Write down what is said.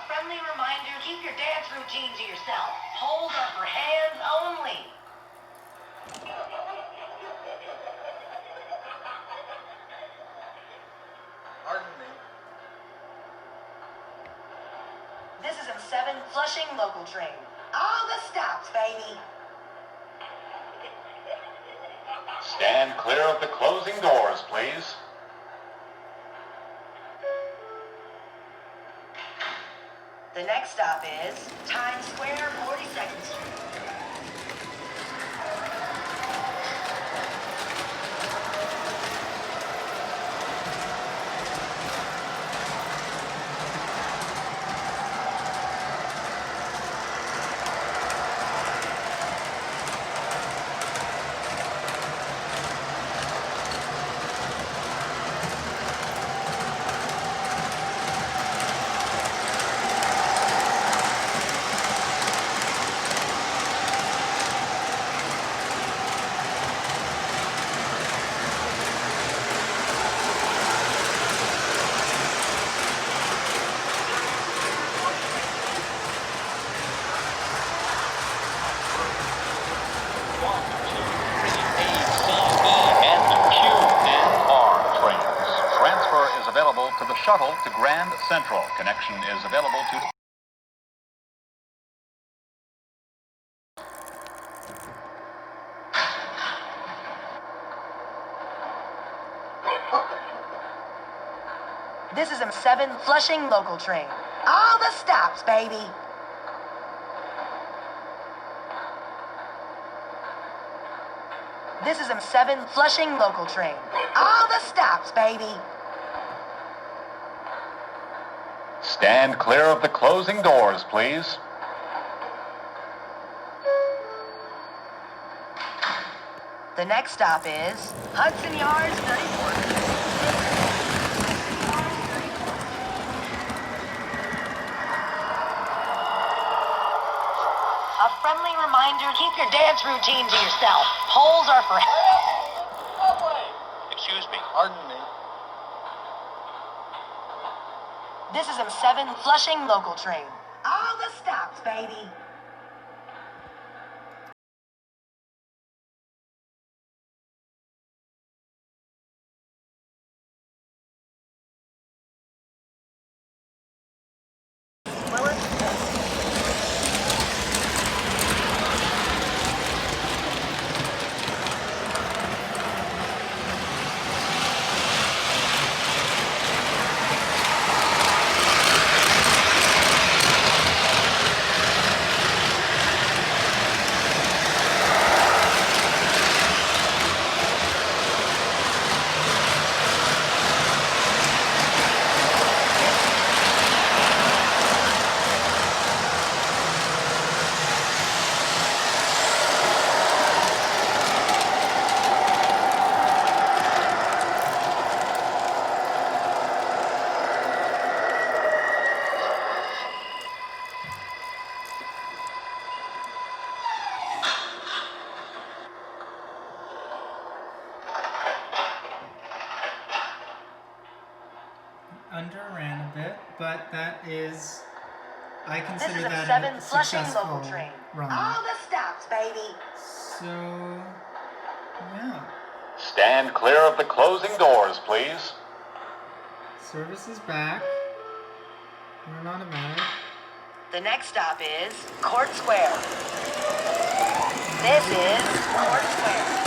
friendly reminder, keep your dance routine to yourself. Holes are for hands only. Pardon me. This is M7 Flushing local train. All the stops, baby. Stand clear of the closing doors, please. The next stop is Times Square, 42nd Street. Available to the shuttle to Grand Central. Connection is available to... This is M7 Flushing local train. All the stops, baby. This is M7 Flushing local train. All the stops, baby. Stand clear of the closing doors, please. The next stop is Hudson Yards, 34th. A friendly reminder, keep your dance routine to yourself. Holes are for... Excuse me. Pardon me. This is M7 Flushing local train. All the stops, baby. Underran a bit, but that is, I This consider is that M7 a Flushing successful local train. run. All the stops, baby. So, yeah, Stand clear of the closing doors, please. service is back. We're an automatic. The next stop is Court Square. This is Court Square.